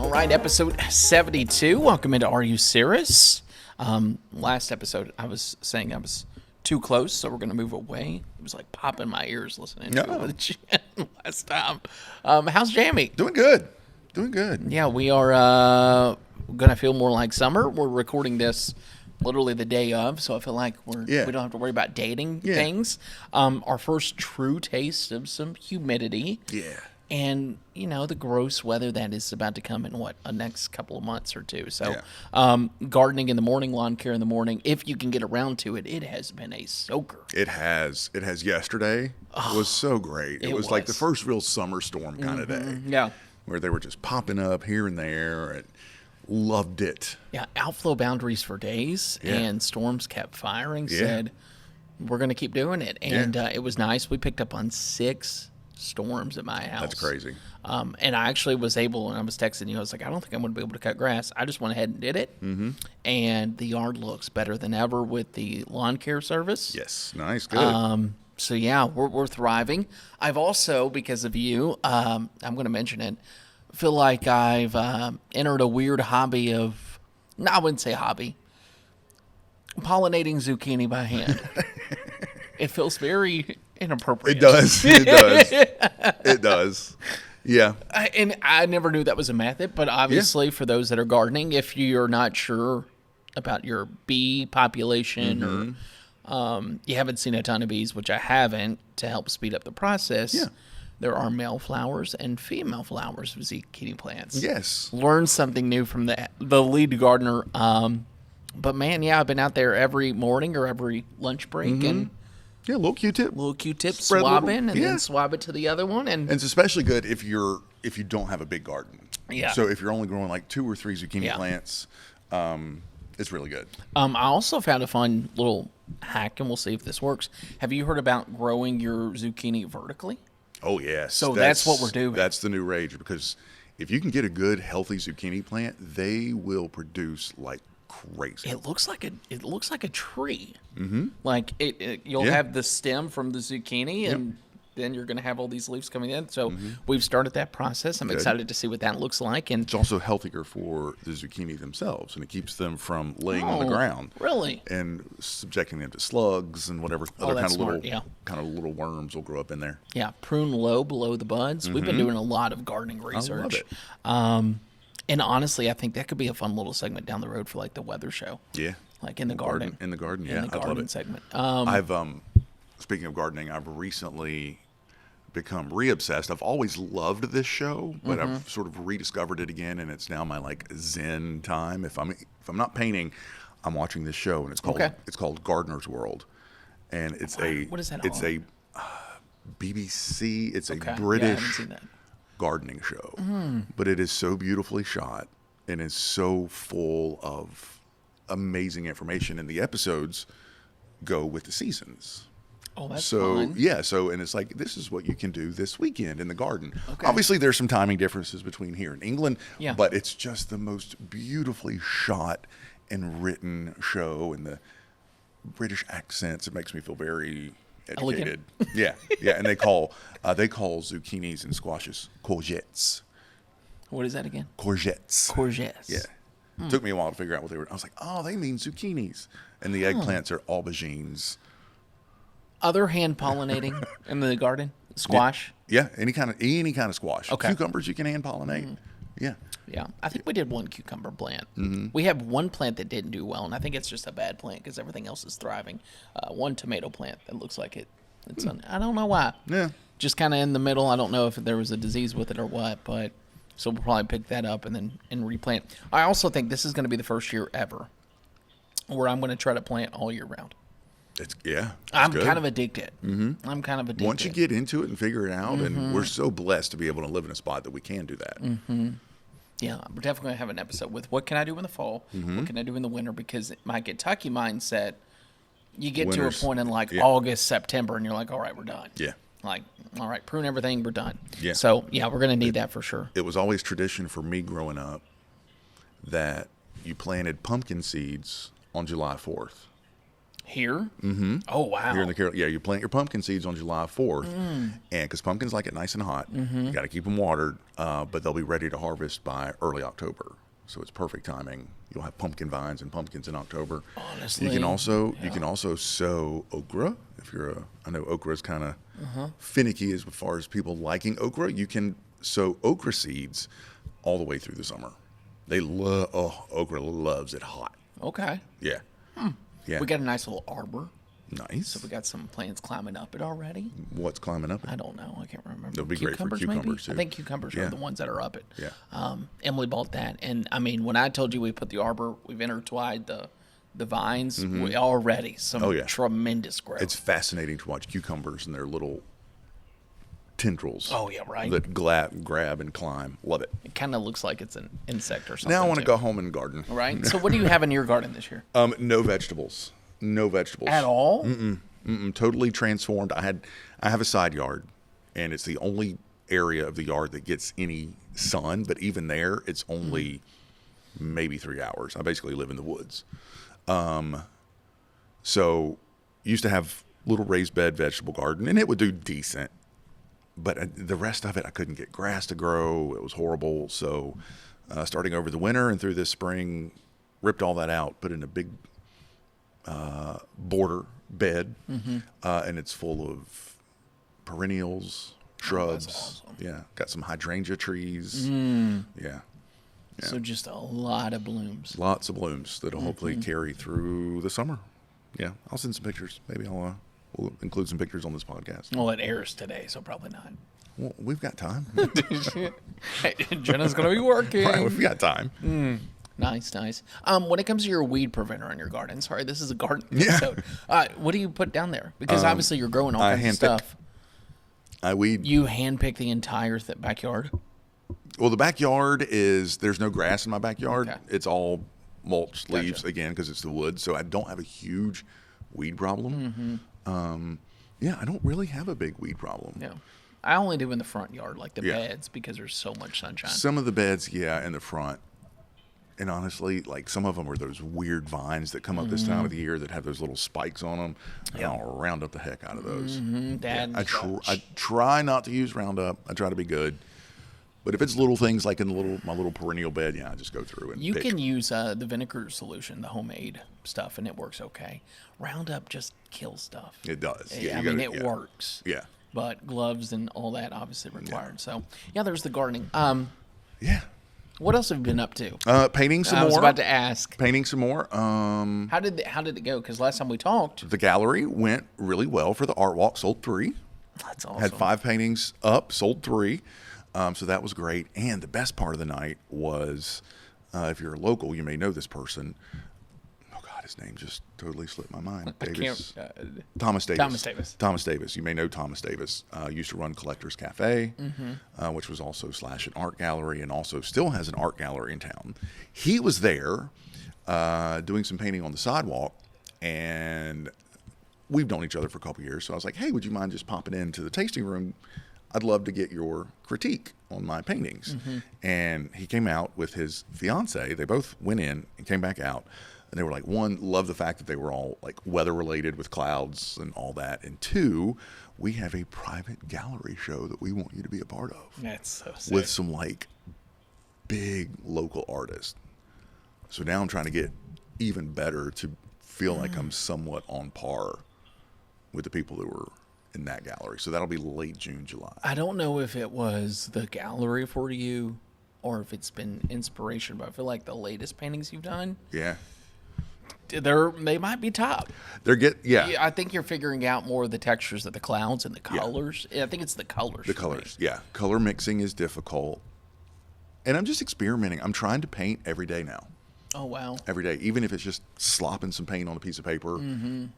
All right, episode 72. Welcome into Are You Cirrus? Last episode, I was saying I was too close, so we're going to move away. It was like popping my ears listening to it with Jen last time. How's Jamie? Doing good. Doing good. Yeah, we are going to feel more like summer. We're recording this literally the day of, so I feel like we don't have to worry about dating things. Our first true taste of some humidity. Yeah. And, you know, the gross weather that is about to come in, a next couple of months or two. So, gardening in the morning, lawn care in the morning, if you can get around to it, it has been a soaker. It has. Yesterday was so great. It was like the first real summer storm kind of day. Yeah. Where they were just popping up here and there, and loved it. Yeah, outflow boundaries for days, and storms kept firing, said, we're going to keep doing it. And it was nice. We picked up on 6 storms at my house. That's crazy. And I actually was able, when I was texting you, I was like, I don't think I'm going to be able to cut grass. I just went ahead and did it. Mm-hmm. And the yard looks better than ever with the lawn care service. Yes. Nice. Good. So, yeah, we're thriving. I've also, because of you, I'm going to mention it, feel like I've entered a weird hobby of, no, I wouldn't say hobby, pollinating zucchini by hand. It feels very inappropriate. It does. It does. It does. Yeah. And I never knew that was a method, but obviously for those that are gardening, if you're not sure about your bee population or you haven't seen a ton of bees, which I haven't, to help speed up the process, there are male flowers and female flowers of zucchini plants. Yes. Learn something new from the lead gardener. But man, I've been out there every morning or every lunch break and yeah, little Q-tip. Swab in and then swab it to the other one. And it's especially good if you don't have a big garden. Yeah. So if you're only growing like 2 or 3 zucchini plants, it's really good. I also found a fun little hack, and we'll see if this works. Have you heard about growing your zucchini vertically? Oh, yes. So that's what we're doing. That's the new rage, because if you can get a good, healthy zucchini plant, they will produce like crazy. It looks like a tree. Mm-hmm. Like you'll have the stem from the zucchini, and then you're going to have all these leaves coming in. So we've started that process. I'm excited to see what that looks like. And it's also healthier for the zucchini themselves, and it keeps them from laying on the ground. Really? And subjecting them to slugs and whatever other kind of little worms will grow up in there. Yeah, prune low below the buds. We've been doing a lot of gardening research. I love it. And honestly, I think that could be a fun little segment down the road for like the weather show. Yeah. Like in the garden. In the garden, yeah. In the garden segment. I've speaking of gardening, I've recently become re-obsessed. I've always loved this show, but I've sort of rediscovered it again, and it's now my like Zen time. If I'm not painting, I'm watching this show, and it's called Gardener's World, and what is that? It's a BBC. It's a I British haven't seen that. gardening show, but it is so beautifully shot and is so full of amazing information, and the episodes go with the seasons. Oh, that's fun. So and it's like, this is what you can do this weekend in the garden. Obviously there's some timing differences between here and England, but it's just the most beautifully shot and written show, and the British accents, it makes me feel very educated. Yeah. And they call zucchinis and squashes courgettes. What is that again? Courgettes. Yeah. It took me a while to figure out what they were. I was like, oh, they mean zucchinis. And the eggplants are aubergines. Other hand pollinating in the garden? Squash? Yeah, any kind of squash. Okay. Cucumbers you can hand pollinate. Yeah. Yeah, I think we did one cucumber plant. We have one plant that didn't do well, and I think it's just a bad plant because everything else is thriving. One tomato plant that looks like it's I don't know why. Yeah. Just kind of in the middle. I don't know if there was a disease with it or what, but so we'll probably pick that up and replant. I also think this is going to be the first year ever where I'm going to try to plant all year round. I'm kind of addicted. I'm kind of addicted. Once you get into it and figure it out, and we're so blessed to be able to live in a spot that we can do that. Yeah, we're definitely going to have an episode with what can I do in the fall, what can I do in the winter, because my Kentucky mindset, you get to a point in like August, September, and you're like, all right, we're done. Yeah. Like, all right, prune everything, we're done. Yeah. So, we're going to need that for sure. It was always tradition for me growing up that you planted pumpkin seeds on July 4th. Here? Mm-hmm. Oh, wow. Here in the Carolinas. Yeah, you plant your pumpkin seeds on July 4th. And because pumpkins like it nice and hot, you got to keep them watered, but they'll be ready to harvest by early October. So it's perfect timing. You'll have pumpkin vines and pumpkins in October. Honestly. You can also sow okra. If you're I know okra is kind of finicky as far as people liking okra. You can sow okra seeds all the way through the summer. Okra loves it hot. Okay. Yeah. Yeah. We got a nice little arbor. Nice. So we got some plants climbing up it already. What's climbing up it? I don't know. I can't remember. That would be great for cucumbers, too. I think cucumbers are the ones that are up it. Yeah. Emily bought that. And, I mean, when I told you we put the arbor, we've intertwined the vines, we already some tremendous growth. It's fascinating to watch cucumbers and their little tendrils. Oh, yeah, right. That grab and climb. Love it. It kind of looks like it's an insect or something. Now I want to go home and garden. Right. So what do you have in your garden this year? No vegetables. No vegetables. At all? Totally transformed. I have a side yard, and it's the only area of the yard that gets any sun, but even there, it's only maybe 3 hours. I basically live in the woods. So used to have little raised bed vegetable garden, and it would do decent. But the rest of it, I couldn't get grass to grow. It was horrible. So starting over the winter and through this spring, ripped all that out, put in a big border bed, and it's full of perennials, shrubs. That's awesome. Yeah, got some hydrangea trees. Yeah. So just a lot of blooms. Lots of blooms that'll hopefully carry through the summer. Yeah, I'll send some pictures. Maybe we'll include some pictures on this podcast. Well, it airs today, so probably not. Well, we've got time. Hey, Jenna's going to be working. Right, we've got time. Nice. When it comes to your weed preventer in your garden, sorry, this is a garden episode. What do you put down there? Because obviously you're growing all kinds of stuff. I weed. You handpick the entire backyard? Well, the backyard there's no grass in my backyard. Okay. It's all mulch leaves, again, because it's the woods. So I don't have a huge weed problem. I don't really have a big weed problem. Yeah. I only do in the front yard, like the beds, because there's so much sunshine. Some of the beds, in the front. And honestly, like some of them are those weird vines that come up this time of the year that have those little spikes on them. Yeah. I'll round up the heck out of those. I try not to use Roundup. I try to be good. But if it's little things like in my little perennial bed, I just go through and You can use the vinegar solution, the homemade stuff, and it works okay. Roundup just kills stuff. It does. It works. Yeah. But gloves and all that obviously required. Yeah. So, there's the gardening. What else have you been up to? Painting some more. I was about to ask. Painting some more. How did it go? Because last time we talked, the gallery went really well for the art walk. Sold 3. That's awesome. Had 5 paintings up. Sold 3. So that was great. And the best part of the night was, if you're a local, you may know this person. Oh God, his name just totally slipped my mind. Thomas Davis. Thomas Davis. You may know Thomas Davis. Used to run Collector's Cafe, which was also / an art gallery, and also still has an art gallery in town. He was there doing some painting on the sidewalk, and we've known each other for a couple years. So I was like, hey, would you mind just popping into the tasting room? I'd love to get your critique on my paintings. And he came out with his fiance. They both went in and came back out. And they were like, 1, love the fact that they were all like weather related with clouds and all that. And 2, we have a private gallery show that we want you to be a part of. That's so sick. With some like big local artists. So now I'm trying to get even better to feel like I'm somewhat on par with the people who were in that gallery. So that'll be late June, July. I don't know if it was the gallery for you or if it's been inspiration, but I feel like the latest paintings you've done, they might be top. I think you're figuring out more of the textures of the clouds and the colors. I think it's the colors. The colors, color mixing is difficult, and I'm just experimenting. I'm trying to paint every day now. Oh wow! Every day, even if it's just slopping some paint on a piece of paper,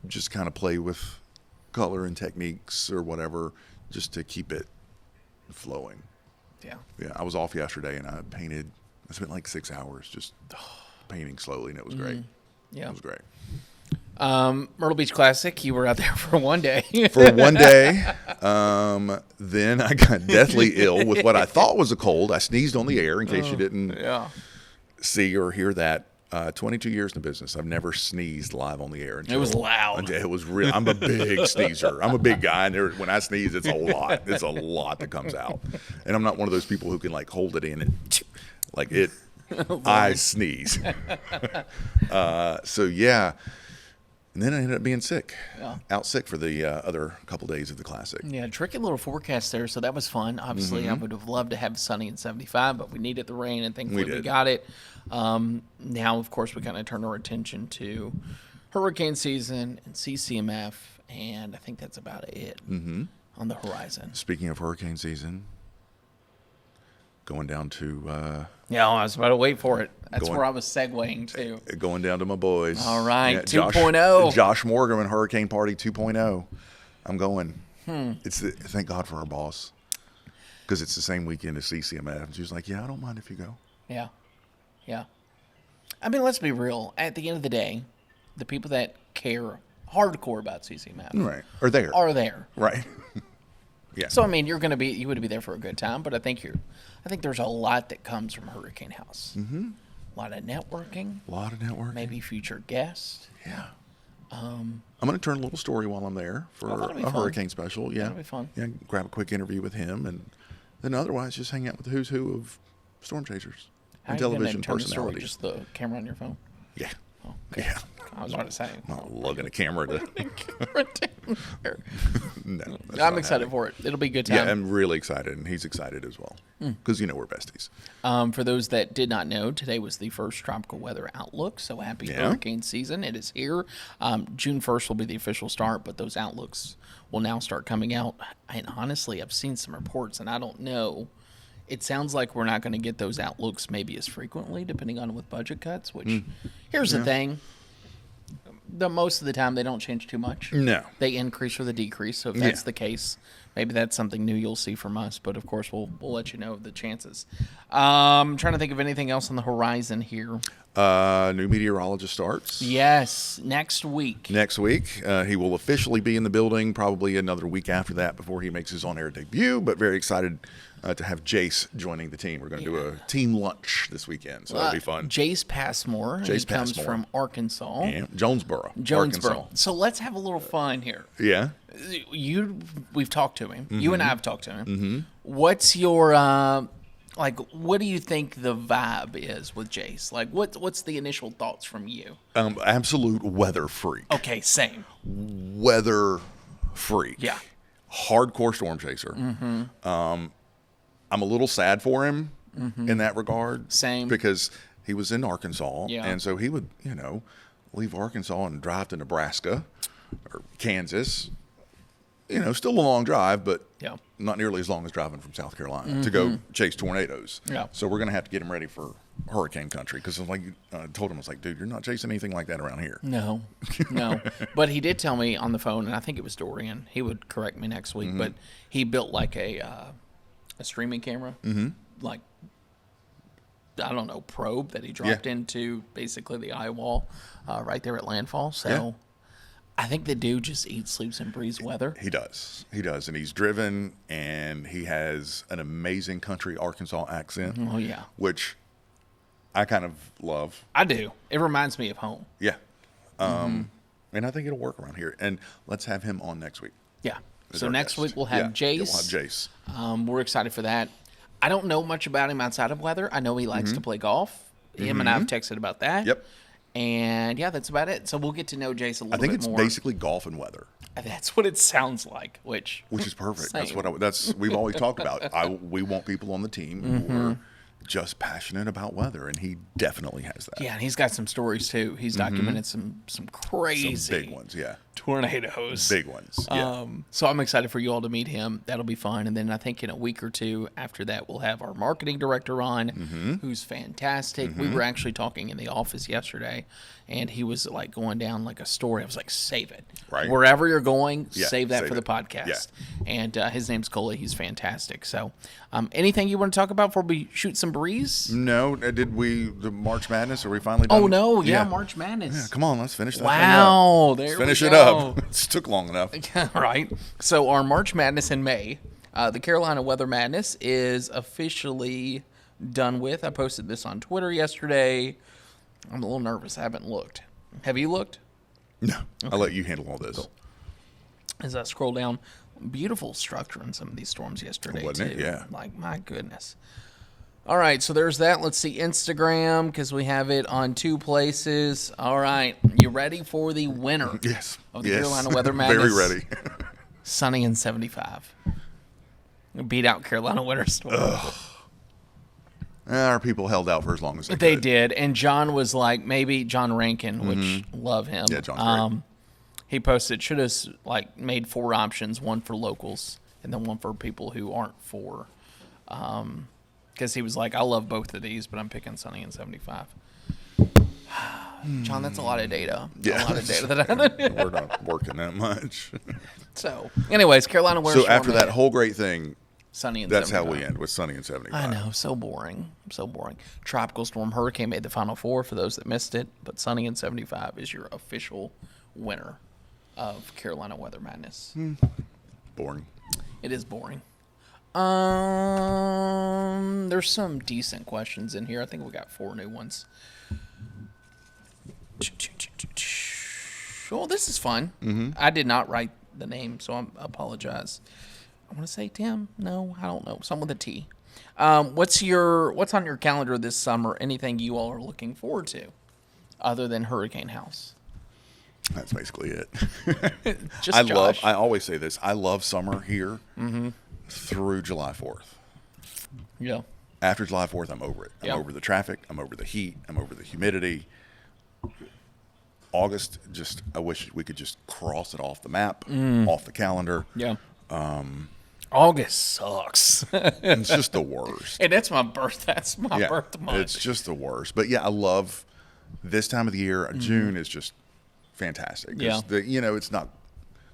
just kind of play with color and techniques or whatever, just to keep it flowing. Yeah. I was off yesterday and I spent like 6 hours just painting slowly, and it was great. Yeah, it was great. Myrtle Beach Classic, you were out there for one day. For one day. Then I got deathly ill with what I thought was a cold. I sneezed on the air, in case you didn't see or hear that. 22 years in the business. I've never sneezed live on the air. It was loud. It was real. I'm a big sneezer. I'm a big guy, and when I sneeze, it's a lot. It's a lot that comes out. And I'm not one of those people who can like hold it in and like it. I sneeze. So yeah. And then I ended up being sick, out sick for the other couple days of the Classic. Yeah, tricky little forecast there, so that was fun. Obviously, I would have loved to have sunny and 75, but we needed the rain, and thankfully we got it. Now, of course, we kind of turn our attention to hurricane season and CCMF, and I think that's about it on the horizon. Speaking of hurricane season, going down to... Yeah, I was about to wait for it. That's where I was segueing to. Going down to my boys. All right, yeah, 2.0. Josh Morgan and Hurricane Party 2.0. I'm going. Thank God for our boss. Because it's the same weekend as CCMF. And she was like, yeah, I don't mind if you go. Yeah. Yeah. I mean, let's be real. At the end of the day, the people that care hardcore about CCMF are there. Right. Yeah. So I mean, you would be there for a good time, but I think there's a lot that comes from Hurricane House. A lot of networking. Maybe future guests. Yeah. I'm going to turn a little story while I'm there for a hurricane special. Yeah. That'll be fun. Yeah. Grab a quick interview with him, and then otherwise just hang out with the who's who of storm chasers and television personalities. Just the camera on your phone. Yeah. Oh, okay. Yeah. I was about to say. I'm not lugging a camera to. No. I'm excited for it. It'll be a good time. Yeah, I'm really excited, and he's excited as well. Because, we're besties. For those that did not know, today was the first tropical weather outlook. So happy hurricane season. It is here. June 1st will be the official start, but those outlooks will now start coming out. And honestly, I've seen some reports, and I don't know. It sounds like we're not going to get those outlooks maybe as frequently, depending on with budget cuts, which here's the thing. Most of the time, they don't change too much. No. They increase or they decrease. So if that's the case, maybe that's something new you'll see from us. But, of course, we'll let you know the chances. I'm trying to think of anything else on the horizon here. New meteorologist starts. Yes, next week. He will officially be in the building probably another week after that before he makes his on-air debut, but very excited to have Jace joining the team. We're going to do a team lunch this weekend, so that'll be fun. Jace Passmore. He comes from Arkansas. Yeah, Jonesboro. Arkansas. So let's have a little fun here. Yeah. We've talked to him. You and I have talked to him. What's your... what do you think the vibe is with Jace? Like, what's the initial thoughts from you? Absolute weather freak. Okay, same. Weather freak. Yeah. Hardcore storm chaser. I'm a little sad for him in that regard. Same. Because he was in Arkansas, and so he would, leave Arkansas and drive to Nebraska or Kansas. Still a long drive, but not nearly as long as driving from South Carolina to go chase tornadoes. Yeah. So we're going to have to get him ready for hurricane country because I told him, I was like, dude, you're not chasing anything like that around here. No. But he did tell me on the phone, and I think it was Dorian. He would correct me next week, but he built like a streaming camera, like, I don't know, probe that he dropped into basically the eye wall right there at landfall. So I think the dude just eats, sleeps, and breathes weather. He does. And he's driven, and he has an amazing country Arkansas accent. Oh, yeah. Which I kind of love. I do. It reminds me of home. Yeah. And I think it'll work around here. And let's have him on next week. Yeah. So next week we'll have Jace. We'll have Jace. We're excited for that. I don't know much about him outside of weather. I know he likes to play golf. Him and I have texted about that. Yep. And, that's about it. So we'll get to know Jace a little bit more. I think it's basically golf and weather. That's what it sounds like, which is perfect. That's we've always talked about. We want people on the team who are just passionate about weather, and he definitely has that. Yeah, and he's got some stories too. He's documented some crazy, some big ones, tornadoes, big ones. Yeah. So I'm excited for you all to meet him. That'll be fun. And then I think in a week or two after that, we'll have our marketing director on, who's fantastic. We were actually talking in the office yesterday, and he was like going down like a story. I was like, save it. Right. Wherever you're going, save that for the podcast. Yeah. And his name's Coley. He's fantastic. So anything you want to talk about before we shoot some breeze? No. Did the March Madness? Are we finally done? Oh, no. Yeah, March Madness. Yeah, come on. Let's finish that thing up. Let's finish it up. It took long enough. Right. So our March Madness in May, the Carolina Weather Madness is officially done with. I posted this on Twitter yesterday. I'm a little nervous. I haven't looked. Have you looked? No. Okay. I'll let you handle all this. Cool. As I scroll down, beautiful structure in some of these storms yesterday, Wasn't too. it? Yeah. Like, my goodness. All right, so there's that. Let's see Instagram, because we have it on 2 places. All right, you ready for the winner? Yes. Of the Carolina Weather Madness? Very ready. Sunny and 75. Beat out Carolina winter storm. Our people held out for as long as they They could. did, and John was like, maybe John Rankin, which love him. Yeah, John's great. He posted, should have like made 4 options, one for locals and then one for people who aren't for. Because he was like, I love both of these, but I'm picking Sunny and 75. John, that's a lot of data. Yeah. A lot of data that We're not working that much. So, anyways, Carolina winter So storm. after that whole great thing, Sunny and that's 75. how we end, with Sunny and 75. I know, so boring. So boring. Tropical Storm Hurricane made the Final Four for those that missed it, but Sunny and 75 is your official winner of Carolina Weather Madness. Boring. It is boring. There's some decent questions in here. I think we got 4 new ones. Oh, this is fun. I did not write the name, so I apologize. I want to say Tim. No, I don't know. Someone with a T. What's on your calendar this summer? Anything you all are looking forward to, other than Hurricane House? That's basically it. Just Josh. I always say this. I love summer here through July 4th. Yeah. After July 4th, I'm over it. I'm Yep. over the traffic. I'm over the heat. I'm over the humidity. August, I wish we could just cross it off the map, off the calendar. Yeah. August sucks. It's just the worst. And that's my birth. That's my birth month. It's just the worst. But yeah, I love this time of the year. June is just fantastic. Yeah. It's not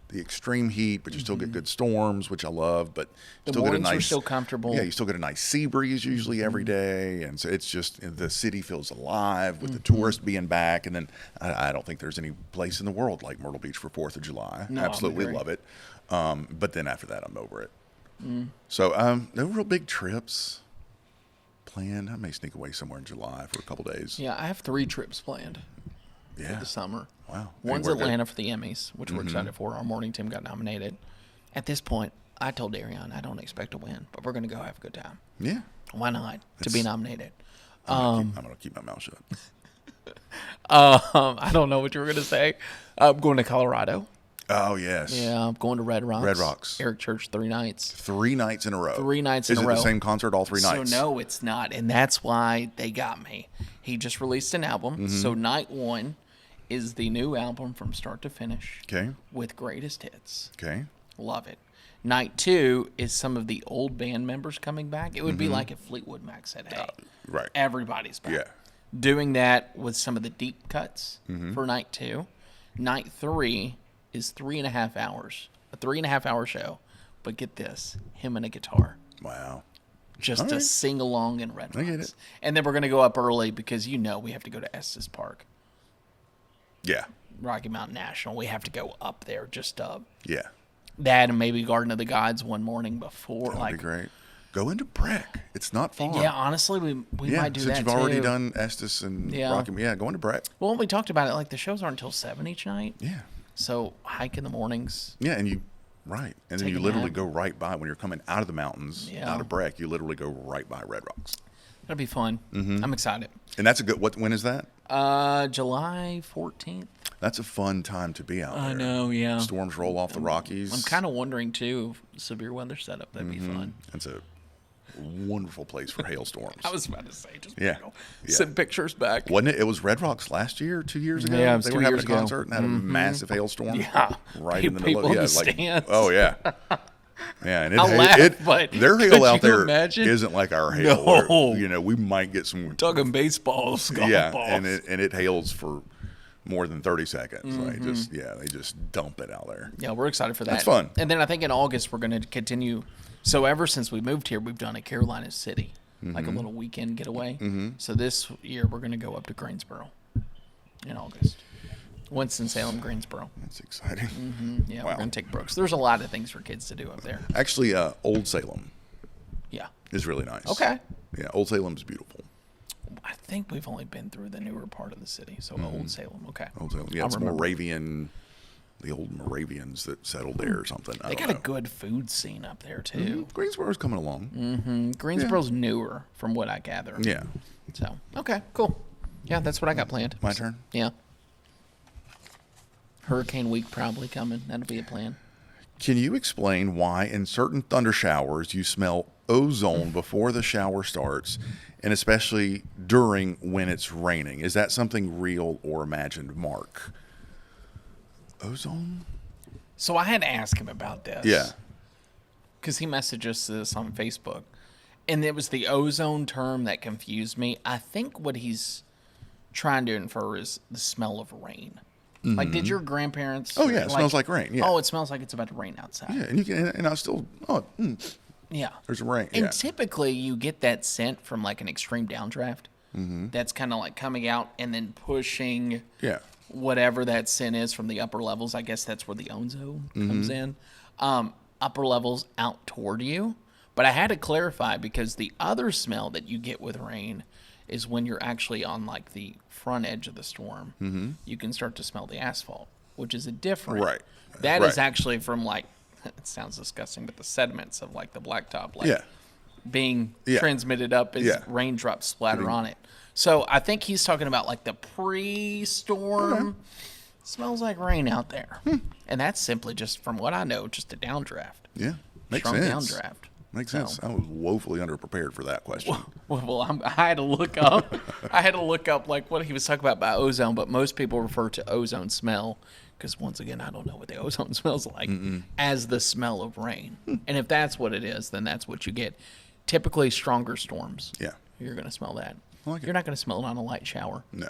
the extreme heat, but you still get good storms, which I love. But The still get a mornings are nice, still comfortable. Yeah, you still get a nice sea breeze usually every day, and so it's just the city feels alive with the tourists being back. And then I don't think there's any place in the world like Myrtle Beach for 4th of July. No, I Absolutely agree. love it. But then after that, I'm over it. So no real big trips planned. I may sneak away somewhere in July for a couple days. Yeah, I have 3 trips planned for Yeah. the summer. Wow. One's Anywhere good? Atlanta for the Emmys, which we're excited for. Our morning team got nominated. At this point, I told Darian I don't expect to win, but we're going to go have a good time. Yeah. Why not? To be nominated. I'm going to keep my mouth shut. I don't know what you were going to say. I'm going to Colorado. Oh, yes. Yeah, I'm going to Red Rocks. Red Rocks. Eric Church 3 nights. 3 nights in a row. 3 nights in Is a it row. the same concert all 3 nights? So no, it's not, and that's why they got me. He just released an album. So night 1 is the new album from start to finish. Okay. With greatest hits. Okay. Love it. Night 2 is some of the old band members coming back. It would be like if Fleetwood Mac said, hey, Right. everybody's back. Yeah. Doing that with some of the deep cuts for night 2. Night 3 is 3.5 hours. A 3.5-hour show. But get this, him and a guitar. Wow. Just All to right. sing along in Red Rocks. I get it. And then we're going to go up early because we have to go to Estes Park. Yeah. Rocky Mountain National. We have to go up there just Yeah. that and maybe Garden of the Gods one morning before. That'd be great. Go into Breck. It's not far. Yeah, honestly, we might do since that you've already too. done Estes and Yeah. Rocky. Yeah, go into Breck. Well, we talked about it. Like the shows aren't until 7 each night. Yeah. So hike in the mornings. Yeah, and and then Take you a literally nap. go right by, when you're coming out of the mountains, Yeah. out of Breck, you literally go right by Red Rocks. That'll be fun. I'm excited. And that's a good, when is that? July 14th. That's a fun time to be out there. I know, yeah. Storms roll off the Rockies. I'm kind of wondering too, if severe weather setup. That'd be fun. It's a wonderful place for hailstorms. I was about to say, just Yeah. send pictures back. Wasn't it? It was Red Rocks last year, 2 years ago. Yeah, it was they 2 were having years a ago. concert and had a massive hailstorm. Yeah. right in the People middle. in Yeah, the stands. oh yeah, yeah. And I laugh, but their could hail out you there imagine? isn't like our hail. No. Where, we might get some. Talking baseballs, golf Yeah, balls. and it hails for more than 30 seconds. They just dump it out there. Yeah, we're excited for that. That's fun. And then I think in August we're going to continue. So ever since we moved here, we've done a Carolina City, like a little weekend getaway. So this year we're going to go up to Greensboro in August. Winston-Salem, Greensboro. That's exciting. Yeah, Wow. we're going to take Brooks. There's a lot of things for kids to do up there. Actually, Old Salem Yeah. is really nice. Okay. Yeah, Old Salem's beautiful. I think we've only been through the newer part of the city, so Old Salem. Okay. Old Salem. Yeah, it's Moravian, the old Moravians that settled there or something. They got a good food scene up there, too. Greensboro's coming along. Greensboro's newer, from what I gather. Yeah. So, okay, cool. Yeah, that's what I got planned. My turn? Yeah. Hurricane week probably coming. That'll be a plan. Can you explain why in certain thunder showers you smell ozone before the shower starts, and especially during when it's raining? Is that something real or imagined, Mark? Ozone? So I had to ask him about this. Yeah. Because he messaged us this on Facebook. And it was the ozone term that confused me. I think what he's trying to infer is the smell of rain. Mm-hmm. Like, did your grandparents? Oh, yeah. It smells like rain. Yeah. Oh, it smells like it's about to rain outside. Yeah. And you can, and I still, yeah. There's rain. And yeah. typically you get that scent from like an extreme downdraft. Mm-hmm. That's kind of like coming out and then pushing whatever that scent is from the upper levels. I guess that's where the ozone comes in. Upper levels out toward you. But I had to clarify because the other smell that you get with rain is when you're actually on like the front edge of the storm. Mm-hmm. You can start to smell the asphalt, which is a different. Right. That is actually from like, it sounds disgusting, but the sediments of like the blacktop, like being transmitted up as raindrops splatter on it. So I think he's talking about like the pre-storm. Smells like rain out there. And that's simply just, from what I know, just a downdraft. Yeah. Makes Strong sense. downdraft. Makes sense. I was woefully underprepared for that question. I had to look up. Like what he was talking about by ozone, but most people refer to ozone smell because once again, I don't know what the ozone smells like as the smell of rain. And if that's what it is, then that's what you get. Typically, stronger storms. Yeah, you're going to smell that. Like you're not going to smell it on a light shower. No.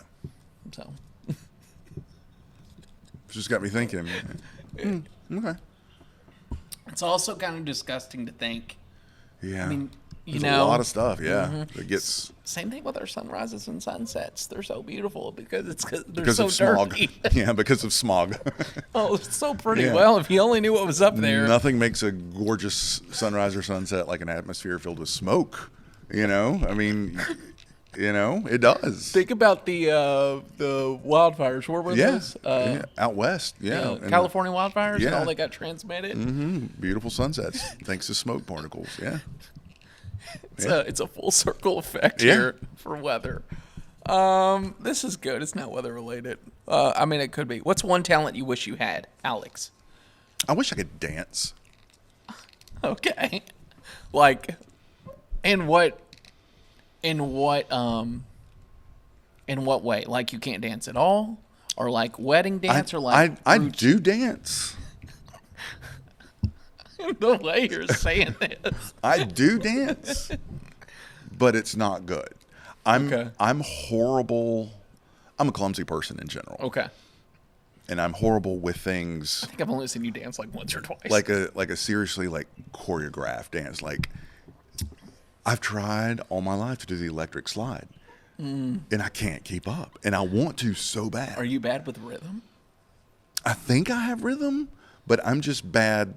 So. Just got me thinking. Okay. It's also kind of disgusting to think. Yeah. I mean, There's a lot of stuff, that gets... Same thing with our sunrises and sunsets. They're so beautiful because they're because so of smog. dirty. Yeah, because of smog. Oh, it's so pretty. Yeah. Well, if you only knew what was up there. Nothing makes a gorgeous sunrise or sunset like an atmosphere filled with smoke. You know? I mean... You know, it does. Think about the wildfires. Where were those? Out west. Yeah. California wildfires and all that got transmitted. Mm-hmm. Beautiful sunsets thanks to smoke particles. Yeah. It's a full circle effect here for weather. This is good. It's not weather related. I mean, it could be. What's one talent you wish you had, Alex? I wish I could dance. Okay. Like, in what way? Like you can't dance at all, or like wedding dance, or like I do dance. The way you're saying this, I do dance, but it's not good. I'm horrible. I'm a clumsy person in general. Okay. And I'm horrible with things. I think I've only seen you dance like once or twice. Like a seriously like choreographed dance. Like I've tried all my life to do the electric slide, and I can't keep up. And I want to so bad. Are you bad with rhythm? I think I have rhythm, but I'm just bad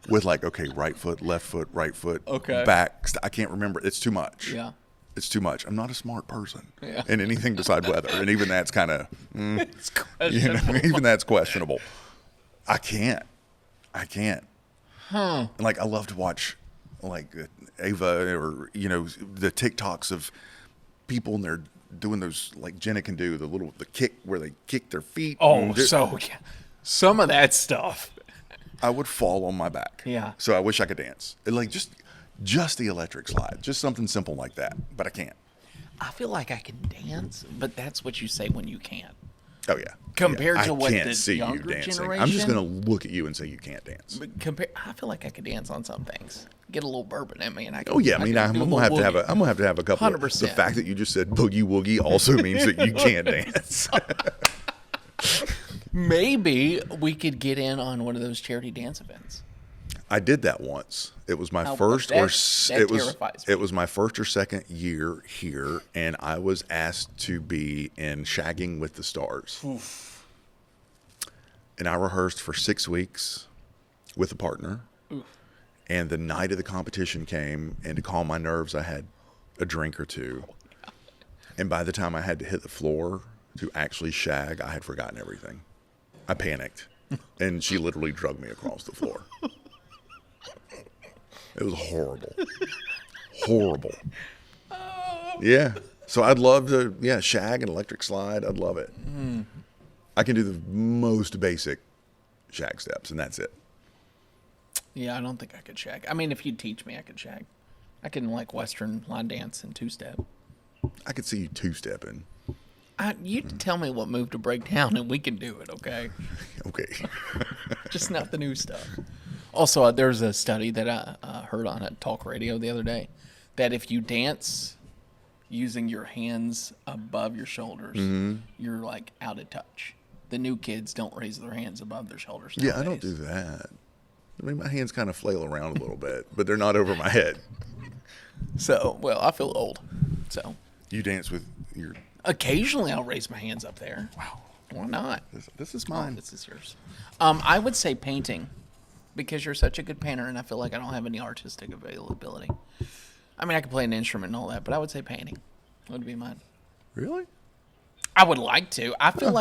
with like, okay, right foot, right foot, back. I can't remember. It's too much. Yeah. It's too much. I'm not a smart person in anything beside weather. And even that's kind of, it's questionable. Even that's questionable. I can't. Huh. And like, I love to watch like Ava or, the TikToks of people and they're doing those like Jenna can do the kick where they kick their feet. Oh, some of that stuff. I would fall on my back. Yeah. So I wish I could dance. Like just the electric slide, just something simple like that, but I can't. I feel like I can dance, but that's what you say when you can't. Oh yeah. Compared to what I can't the see younger you dancing. generation. I'm just gonna look at you and say you can't dance. But I feel like I could dance on some things. Get a little bourbon in me, and I can. Oh yeah, I'm gonna have to have I'm gonna have to have a couple. 100%. The fact that you just said boogie woogie also means that you can't dance. Maybe we could get in on one of those charity dance events. I did that once. It was my first or second year here, and I was asked to be in Shagging with the Stars. Oof. And I rehearsed for 6 weeks with a partner. Oof. And the night of the competition came, and to calm my nerves, I had a drink or two. And by the time I had to hit the floor to actually shag, I had forgotten everything. I panicked. And she literally drugged me across the floor. It was horrible. Horrible. Yeah. So I'd love to, shag and electric slide. I'd love it. I can do the most basic shag steps, and that's it. Yeah, I don't think I could shag. I mean, if you teach me, I could shag. I can like Western line dance and two-step. I could see you two-stepping. You tell me what move to break down, and we can do it, okay? Okay. Just not the new stuff. Also, there's a study that I heard on a talk radio the other day that if you dance using your hands above your shoulders, you're like out of touch. The new kids don't raise their hands above their shoulders nowadays. Yeah, I don't do that. I mean, my hands kind of flail around a little bit, but they're not over my head. So, well, I feel old. So you dance with your... Occasionally, I'll raise my hands up there. Wow. Why not? This is mine. Oh, this is yours. I would say painting, because you're such a good painter, and I feel like I don't have any artistic availability. I mean, I could play an instrument and all that, but I would say painting would be mine. Really? I would like to. I feel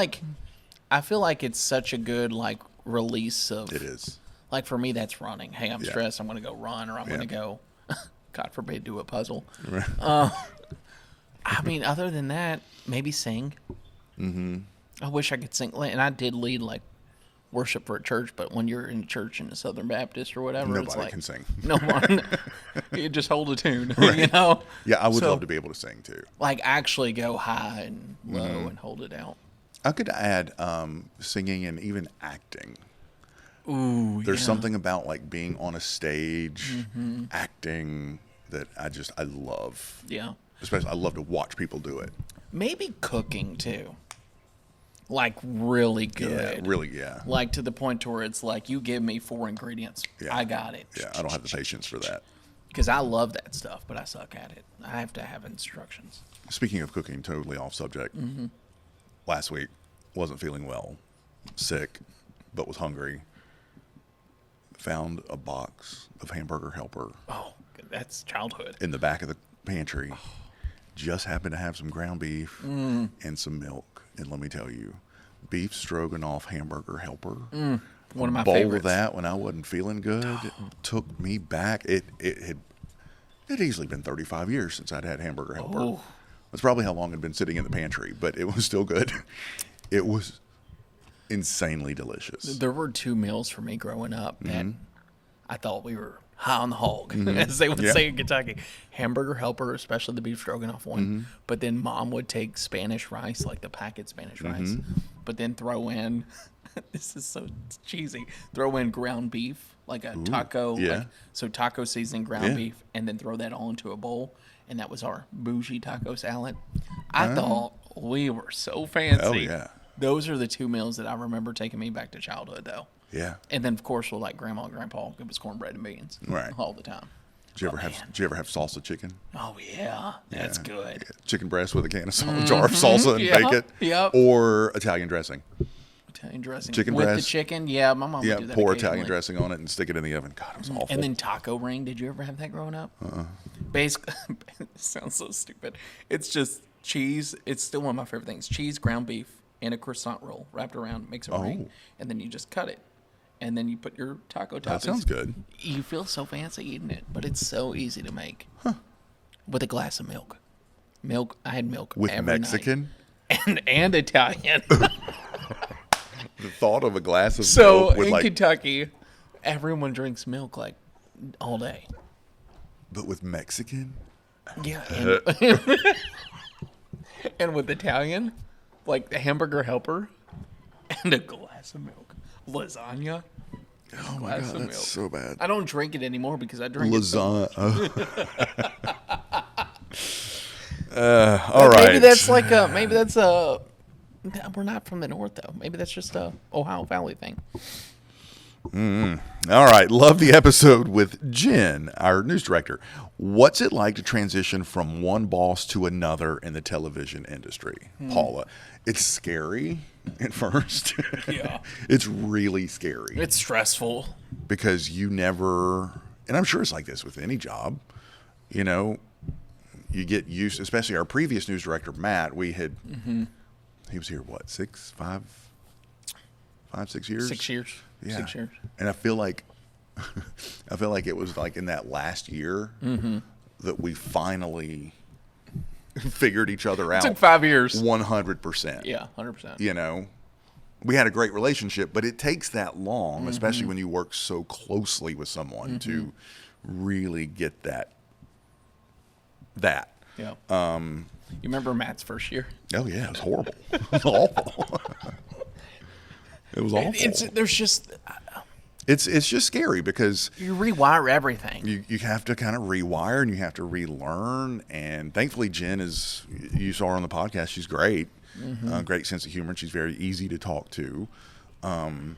like it's such a good like release of. It is. Like for me, that's running. Hey, I'm stressed. I'm going to go run, or I'm going to go, God forbid, do a puzzle. I mean, other than that, maybe sing. I wish I could sing, and I did lead like worship for a church, but when you're in church in a Southern Baptist or whatever, nobody it's like can sing. No one. You just hold a tune, Right. you know. Yeah, I would love to be able to sing too. Like actually go high and low and hold it out. I could add singing and even acting. Ooh, There's something about like being on a stage, acting that I love. Yeah. Especially, I love to watch people do it. Maybe cooking too. Like really good. Yeah, really, yeah. Like to the point where it's like you give me 4 ingredients, I got it. Yeah, I don't have the patience for that. Because I love that stuff, but I suck at it. I have to have instructions. Speaking of cooking, totally off subject. Last week, wasn't feeling well, sick, but was hungry. Found a box of Hamburger Helper. Oh, that's childhood. In the back of the pantry. Just happened to have some ground beef and some milk. And let me tell you, beef stroganoff Hamburger Helper. One of my bowl favorites. of that when I wasn't feeling good took me back. It had easily been 35 years since I'd had Hamburger Helper. Oh. That's probably how long it'd been sitting in the pantry, but it was still good. It was insanely delicious. There were 2 meals for me growing up that I thought we were high on the hog, as they would say in Kentucky. Hamburger Helper, especially the beef stroganoff one. But then Mom would take Spanish rice, like the packet Spanish rice, but then throw in, this is so cheesy, throw in ground beef, like a taco. yeah. So taco seasoning ground beef, and then throw that all into a bowl. And that was our bougie taco salad. I thought we were so fancy. Oh, yeah. Those are the 2 meals that I remember taking me back to childhood, though. Yeah. And then, of course, with like Grandma and Grandpa, it was cornbread and beans. Right. All the time. Did you ever have salsa chicken? Oh, yeah. That's good. Yeah. Chicken breast with a can of jar of salsa and bake it. Yep. Or Italian dressing. Italian dressing. Chicken with breast. the chicken. Yeah, my mom would do that pour occasionally. Italian dressing on it and stick it in the oven. God, it was awful. And then taco ring. Did you ever have that growing up? Basically, it sounds so stupid. It's just cheese. It's still one of my favorite things. Cheese, ground beef, and a croissant roll wrapped around, makes a ring, and then you just cut it. And then you put your taco toppings. That sounds good. You feel so fancy eating it, but it's so easy to make. With a glass of milk. I had milk with every Mexican night. And Italian. The thought of a glass of So milk with in like, Kentucky, everyone drinks milk like all day. but with Mexican. Yeah, and with Italian, like the Hamburger Helper and a glass of milk, lasagna. Oh my God, that's so bad. I don't drink it anymore because I drink Lasagna. All right. Maybe that's like we're not from the north though. Maybe that's just a Ohio Valley thing. All right. Love the episode with Jen, our news director. What's it like to transition from one boss to another in the television industry? Paula, it's scary at first. Yeah. It's really scary. It's stressful. Because you never, and I'm sure it's like this with any job, you know, you get used, especially our previous news director, Matt, he was here, what, 6 years? 6 years. Yeah. 6 years. And I feel like it was like in that last year that we finally figured each other out. It took 5 years. 100%. Yeah, 100%. You know, we had a great relationship, but it takes that long, especially when you work so closely with someone to really get that. Yeah. You remember Matt's first year? Oh yeah, it was horrible. It was awful. It was awful. It's just scary because you rewire everything. You have to kind of rewire and you have to relearn. And thankfully, Jen is, you saw her on the podcast. She's great, great sense of humor. And she's very easy to talk to. But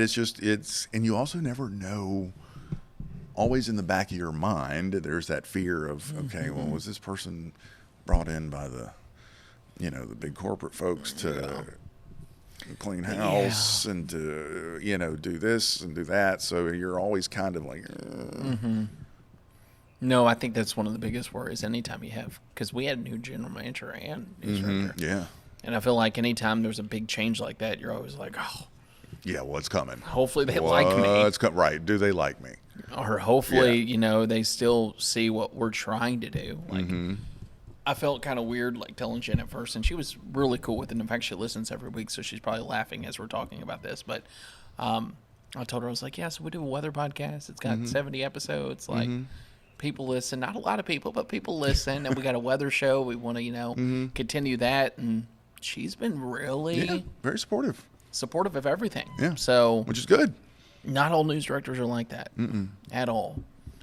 and you also never know. Always in the back of your mind, there's that fear of, okay, well, was this person brought in by the big corporate folks to clean house and to, do this and do that. So you're always kind of like, No, I think that's one of the biggest worries anytime you have, because we had a new general manager and news director. Yeah. And I feel like anytime there's a big change like that, you're always like, oh. Yeah, what's coming? Hopefully they like me. Right. Do they like me? Or hopefully, they still see what we're trying to do. Like, I felt kind of weird, like, telling Jen at first, and she was really cool with it. In fact, she listens every week, so she's probably laughing as we're talking about this. But I told her, I was like, yeah, so we do a weather podcast. It's got 70 episodes. Like, people listen. Not a lot of people, but people listen. And we got a weather show. We want to, continue that. And she's been really very supportive of everything. Yeah. So, which is good. Not all news directors are like that at all.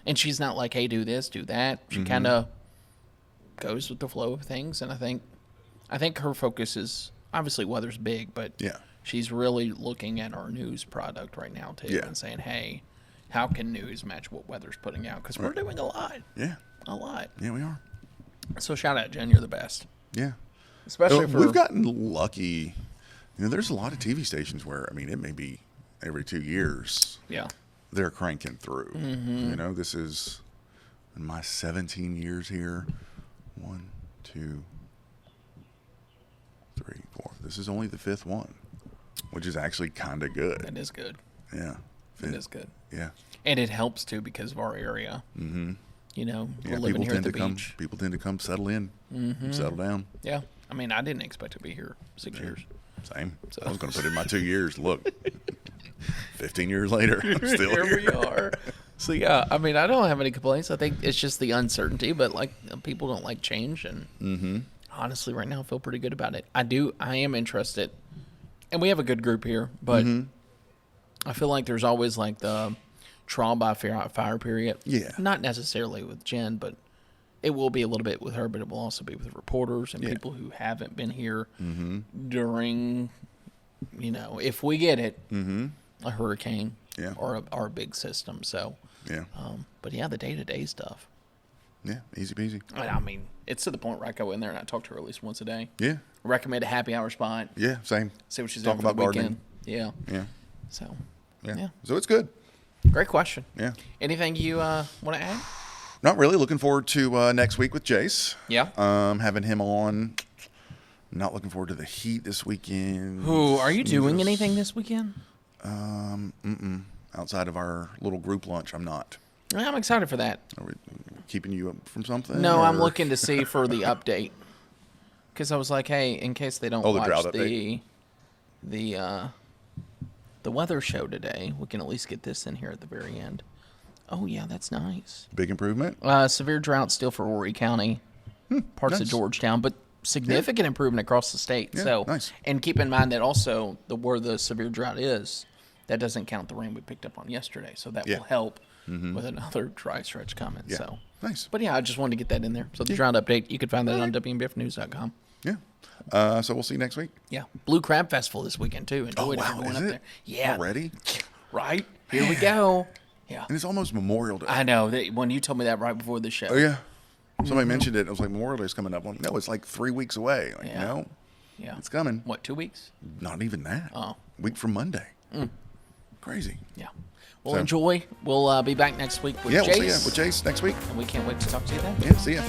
And she's not like, hey, do this, do that. She kind of goes with the flow of things. And I think her focus is, obviously weather's big, but she's really looking at our news product right now too and saying, hey, how can news match what weather's putting out? Because we're doing a lot. Yeah. A lot. Yeah, we are. So shout out, Jen. You're the best. Yeah. Especially for... We've gotten lucky. There's a lot of TV stations where, it may be every 2 years. Yeah. They're cranking through. This is in my 17 years here. 1, 2, 3, 4. This is only the 5th one, which is actually kind of good. That is good. Yeah. It is good. Yeah. And it helps too because of our area. We're living here at the beach. People tend to come settle in, settle down. Yeah. I didn't expect to be here 6 years. Same. So. I was going to put in my 2 years. Look, 15 years later, I'm still here. Here we are. So, yeah, I don't have any complaints. I think it's just the uncertainty, but, people don't like change. And honestly, right now, I feel pretty good about it. I am interested. And we have a good group here, but I feel like there's always, the trial by fire period. Yeah. Not necessarily with Jen, but it will be a little bit with her, but it will also be with reporters and people who haven't been here during, if we get it, a hurricane or a big system. So, but yeah, the day-to-day stuff. Yeah, easy peasy. It's to the point where I go in there and I talk to her at least once a day. Yeah. Recommend a happy hour spot. Yeah, same. See what she's Talk doing for the about weekend. gardening. Yeah. Yeah. So, yeah. So it's good. Great question. Yeah. Anything you want to add? Not really. Looking forward to next week with Jace. Yeah. Having him on. Not looking forward to the heat this weekend. Ooh, are you doing anything this weekend? Outside of our little group lunch, I'm not. I'm excited for that. Are we keeping you up from something? No, I'm looking to see for the update. Because I was like, hey, in case they don't watch the weather show today, we can at least get this in here at the very end. Oh, yeah, that's nice. Big improvement? Severe drought still for Horry County, parts of Georgetown, but significant improvement across the state. Yeah, so, nice. And keep in mind that also where the severe drought is, that doesn't count the rain we picked up on yesterday. So that will help with another dry stretch coming. Yeah. So nice. But yeah, I just wanted to get that in there. So the drought update, you can find that on WNBFnews.com. Yeah. So we'll see you next week. Yeah. Blue Crab Festival this weekend too. Enjoy Is it? There. Yeah. Already? Right. Here we go. Yeah. And it's almost Memorial Day. I know. When you told me that right before the show. Oh, yeah. Somebody mentioned it. I was like, Memorial Day's coming up. I'm like, no, it's like 3 weeks away. Like, no. Yeah. It's coming. What, 2 weeks? Not even that. Oh. Week from Monday. Crazy. Yeah. Well, enjoy. We'll be back next week with We'll Jace. see you with Jace next week. And we can't wait to talk to you then. Yeah, see ya.